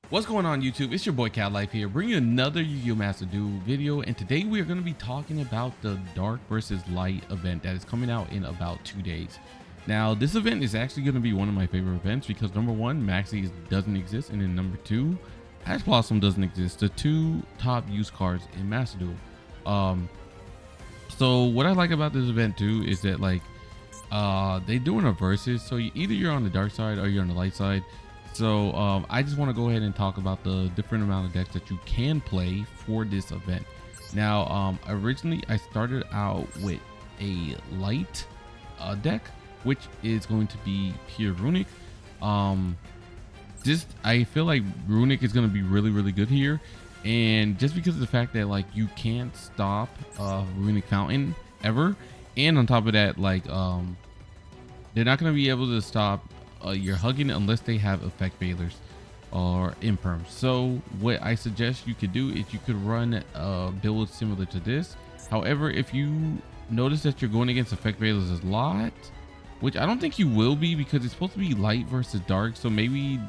What's going on YouTube? It's your boy Cat Life here, bringing you another Yu-Gi-Oh! Master Duel video, and today we are going to be talking about the Dark versus Light event that is coming out in about 2 days. Now, this event is actually going to be one of my favorite events because number one, Maxi doesn't exist, and then number two, Ash Blossom doesn't exist. The two top used cards in Master Duel. So what I like about this event too is that they doing a versus, so either you're on the dark side or you're on the light side. So I just want to go ahead and talk about the different amount of decks that you can play for this event. Now, originally I started out with a light deck, which is going to be pure Runic. I feel like Runic is going to be really good here, and just because of the fact that you can't stop Runic Fountain ever, and on top of that they're not going to be able to stop you're hugging unless they have effect failures or imperms. So what I suggest you could do is you could run a build similar to this. However, if you notice that you're going against effect failures a lot, which I don't think you will be because it's supposed to be light versus dark, so maybe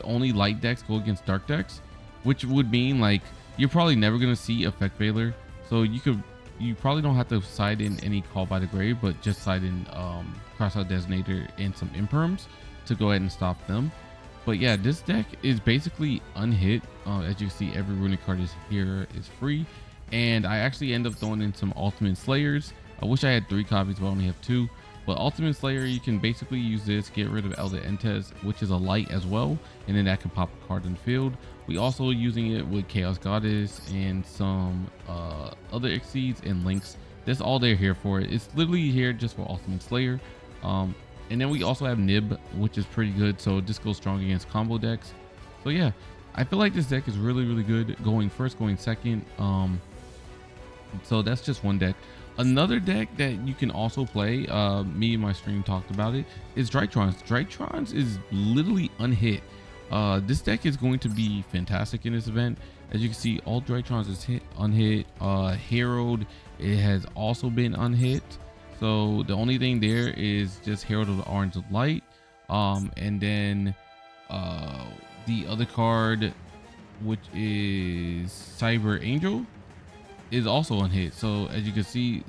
only light decks go against dark decks, which would mean you're probably never going to see effect failure. So you probably don't have to side in any Call by the Grave, but just side in Crossout Designator and some imperms to go ahead and stop them. But yeah, this deck is basically unhit. As you can see, every Runic card is free, and I actually end up throwing in some Ultimate Slayers. I wish I had 3 copies, but I only have 2. But Ultimate Slayer, you can basically use this, get rid of Elder Entes, which is a light as well, and then that can pop a card in the field. We also using it with Chaos Goddess and some other Exceeds and Links. That's all they're here for. It's literally here just for Ultimate Slayer. And then we also have Nib, which is pretty good, so this goes strong against combo decks. So yeah, I feel like this deck is really good, going first, going second. So that's just one deck. Another deck that you can also play, me and my stream talked about it, is Drytrons. Drytrons is literally unhit. This deck is going to be fantastic in this event. As you can see, all Drytrons is unhit. Herald, it has also been unhit. So the only thing there is just Herald of the Orange Light. And then the other card, which is Cyber Angel, is also unhit. So as you can see,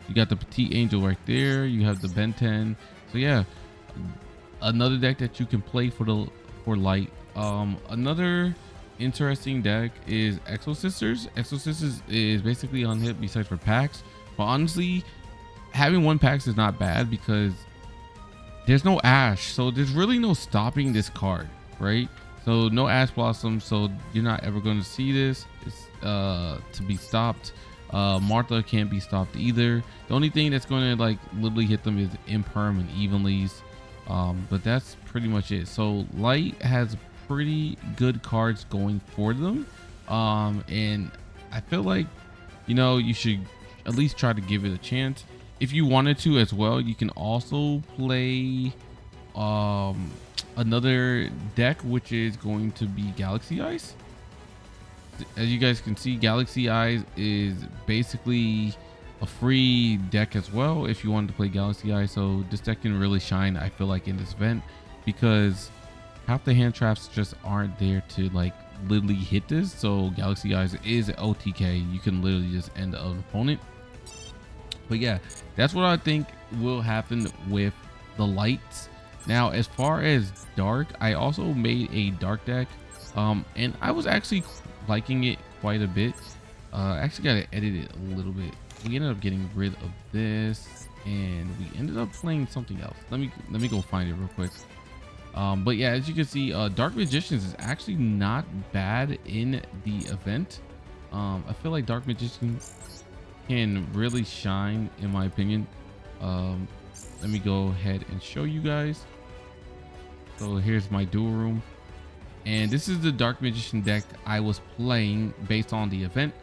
you got the Petite Angel right there. You have the Ben 10. So yeah, another deck that you can play for light. Another interesting deck is Exo Sisters. Exo Sisters is basically unhit besides for packs, but honestly, having 1 packs is not bad because there's no Ash, so there's really no stopping this card, right? So no Ash Blossom, so you're not ever going to see this. It's to be stopped. Martha can't be stopped either. The only thing that's going to literally hit them is Imperm and Evenlies. But that's pretty much it. So light has pretty good cards going for them, and I feel like you should at least try to give it a chance. If you wanted to as well, you can also play another deck, which is going to be Galaxy Eyes. As you guys can see, Galaxy Eyes is basically a free deck as well if you wanted to play Galaxy Eyes. So this deck can really shine, I feel like, in this event, because half the hand traps just aren't there to literally hit this. So Galaxy Eyes is OTK. You can literally just end an opponent. But yeah, that's what I think will happen with the lights. Now, as far as dark, I also made a dark deck, and I was actually liking it quite a bit. Actually got to edit it a little bit. We ended up getting rid of this, and we ended up playing something else. Let me go find it real quick. But yeah, as you can see, Dark Magicians is actually not bad in the event. I feel like Dark Magicians can really shine, in my opinion. Let me go ahead and show you guys. So here's my duel room, and this is the Dark Magician deck I was playing based on the event.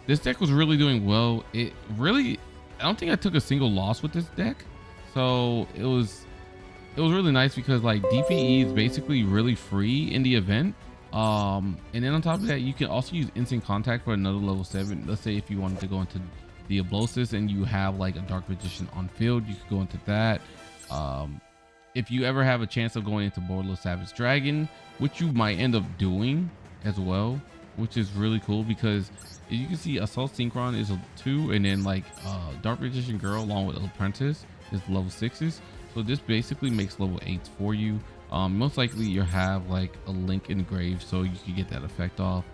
This deck was really doing well. I don't think I took a single loss with this deck, so it was really nice because DPE is basically really free in the event. And then on top of that, you can also use Instant Contact for another level 7. Let's say if you wanted to go into the Ablosis and you have a Dark Magician on field, you could go into that. if you ever have a chance of going into Borderless Savage Dragon, which you might end up doing as well, which is really cool, because you can see Assault Synchron is a 2, and then like Dark Magician Girl along with Apprentice is level 6s. So this basically makes level 8s for you. Most likely you'll have like a link engraved so you can get that effect off.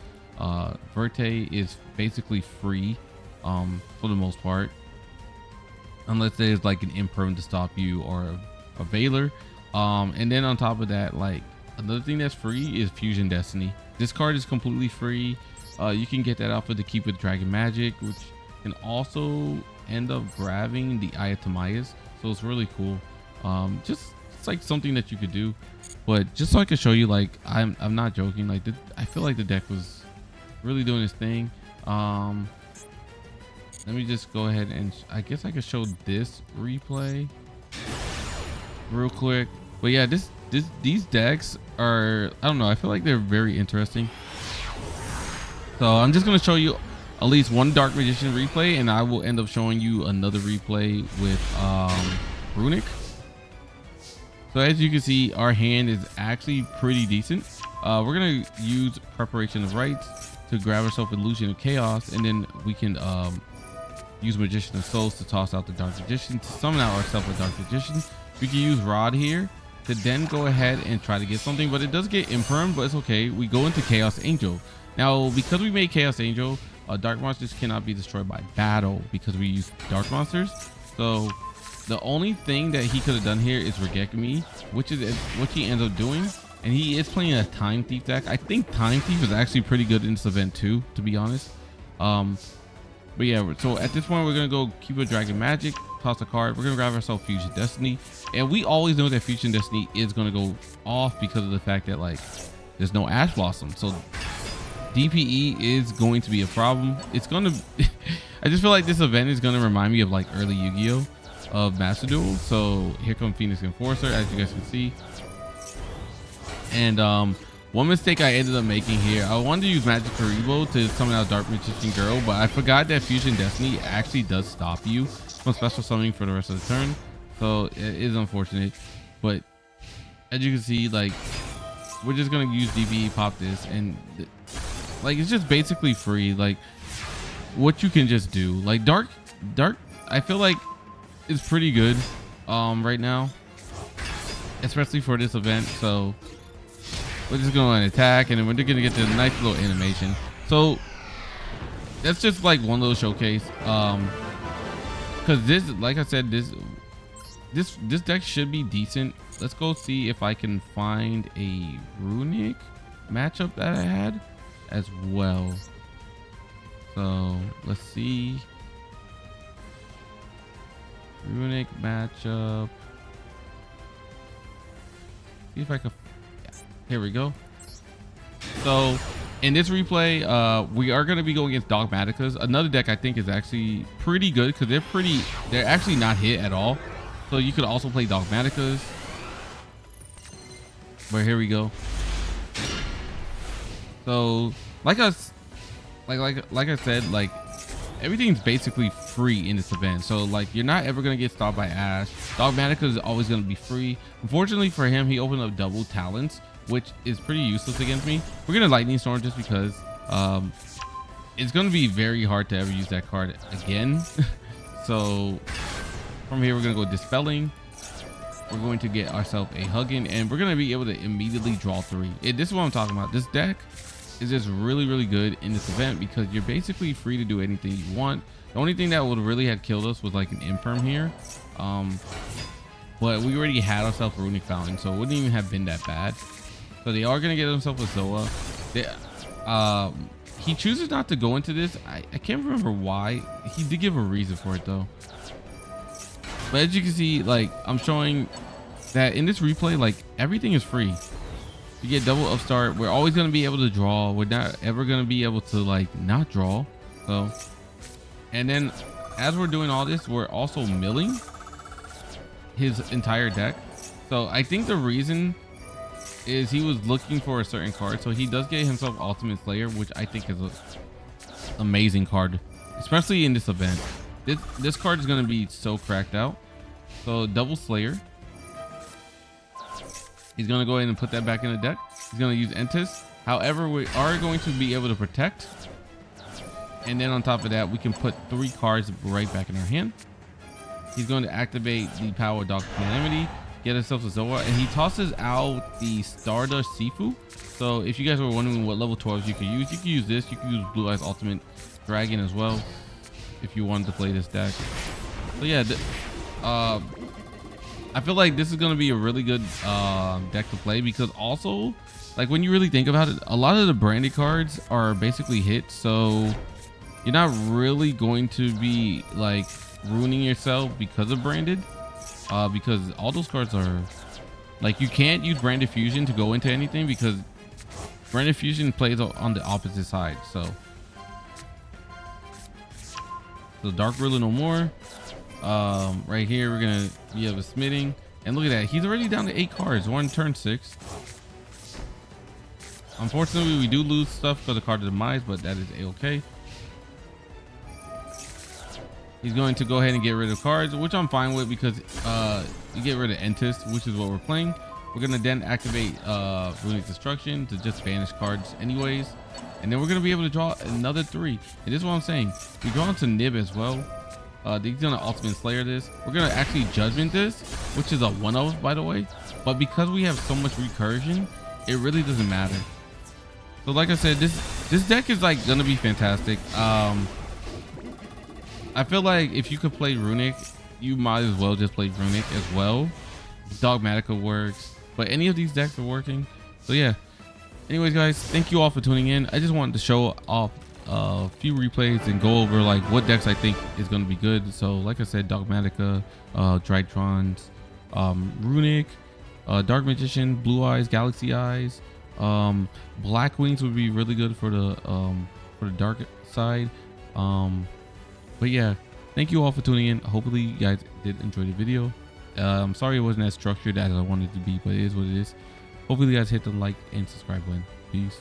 Verte is basically free for the most part, unless there's like an imperm to stop you or a Veiler. And then on top of that, like another thing that's free is Fusion Destiny. This card is completely free. You can get that off of the Keep with Dragon Magic, which can also end up grabbing the Eye of Tamias. So it's really cool. Just it's like something that you could do. But just so I can show you, like I'm not joking, like I feel like the deck was really doing its thing. Let me just go ahead and I guess I could show this replay real quick. But yeah, these decks are, I don't know, I feel like they're very interesting. So I'm just gonna show you at least one Dark Magician replay, and I will end up showing you another replay with Runic. So as you can see, our hand is actually pretty decent. We're gonna use Preparation of Rites to grab ourselves Illusion of Chaos, and then we can use Magician of Souls to toss out the Dark Magician to summon out ourselves a Dark Magician. We can use Rod here to then go ahead and try to get something, but it does get imperm, but it's okay. We go into Chaos Angel. Now, because we made Chaos Angel, Dark Monsters cannot be destroyed by battle because we use Dark Monsters. So the only thing that he could have done here is Regeki Me, which he ends up doing. And he is playing a Time Thief deck. I think Time Thief is actually pretty good in this event too, to be honest. But yeah, so at this point we're gonna go Keep with Dragon Magic, toss a card. We're gonna grab ourselves Fusion Destiny, and we always know that Fusion Destiny is gonna go off because of the fact that like there's no Ash Blossom. So DPE is going to be a problem. It's gonna I just feel like this event is gonna remind me of like early Yu-Gi-Oh of Master Duel. So here comes Phoenix Enforcer, as you guys can see. And one mistake I ended up making here, I wanted to use Magic Karibo to summon out Dark Magician Girl, but I forgot that Fusion Destiny actually does stop you from special summoning for the rest of the turn. So it is unfortunate, but as you can see, like we're just gonna use DPE, pop this, and like it's just basically free. Like what you can just do, like dark I feel like it's pretty good right now, especially for this event. So we're just going to attack, and then we're gonna get the nice little animation. So that's just like one little showcase, because this, like I said, this deck should be decent. Let's go see if I can find a Runic matchup that I had as well. So let's see, Runic matchup. See if I can. Here we go. So in this replay, we are going to be going against Dogmaticas, another deck I think is actually pretty good because they're actually not hit at all. So you could also play Dogmaticas. But here we go. So like I said, like everything's basically free in this event. So like you're not ever gonna get stopped by Ash. Dogmatica is always gonna be free. Unfortunately for him, he opened up double talents, which is pretty useless against me. We're gonna Lightning Storm just because it's gonna be very hard to ever use that card again. So from here we're gonna go Dispelling. We're going to get ourselves a Hugging, and we're gonna be able to immediately draw 3. This is what I'm talking about. This deck is just really good in this event because you're basically free to do anything you want. The only thing that would really have killed us was like an Imperm here, but we already had ourselves a Runic Fountain, so it wouldn't even have been that bad. So they are gonna get themselves a Zoa. He chooses not to go into this. I can't remember why. He did give a reason for it though. But as you can see, like I'm showing that in this replay, like everything is free. You get double upstart. We're always going to be able to draw. We're not ever going to be able to like not draw. So, and then as we're doing all this, we're also milling his entire deck. So I think the reason is he was looking for a certain card. So he does get himself Ultimate Slayer, which I think is an amazing card, especially in this event. This card is going to be so cracked out. So double Slayer. He's going to go ahead and put that back in the deck. He's going to use Entis. However, we are going to be able to protect. And then on top of that, we can put 3 cards right back in our hand. He's going to activate the power of Dark Calamity, get himself a Zoa, and he tosses out the Stardust Sifu. So if you guys were wondering what level 12s you could use this. You can use Blue Eyes Ultimate Dragon as well if you wanted to play this deck. So yeah, I feel like this is going to be a really good deck to play, because also, like, when you really think about it, a lot of the branded cards are basically hits, so you're not really going to be like ruining yourself because of branded, because all those cards are like, you can't use branded fusion to go into anything, because branded fusion plays on the opposite side. So Dark Ruler no more. Right here we have a smithing, and look at that, he's already down to 8 cards. We're on turn 6. Unfortunately, we do lose stuff for the card of demise, but that is a-okay. He's going to go ahead and get rid of cards, which I'm fine with, because you get rid of Entis, which is what we're playing. We're going to then activate Runic Destruction to just banish cards anyways. And then we're going to be able to draw another 3. And this is what I'm saying. We draw into Nib as well. He's going to Ultimate Slayer this. We're going to actually Judgment this, which is a 1-of, by the way. But because we have so much recursion, it really doesn't matter. So like I said, this deck is like going to be fantastic. I feel like if you could play Runic, you might as well just play Runic as well. Dogmatica works, but any of these decks are working. So yeah. Anyways, guys, thank you all for tuning in. I just wanted to show off a few replays and go over like what decks I think is going to be good. So like I said, Dogmatica, Drytrons, Runic, Dark Magician, Blue Eyes, Galaxy Eyes, Black Wings would be really good for the dark side. But yeah, thank you all for tuning in. Hopefully you guys did enjoy the video. I'm sorry it wasn't as structured as I wanted it to be, but it is what it is. Hopefully you guys hit the like and subscribe button. Peace.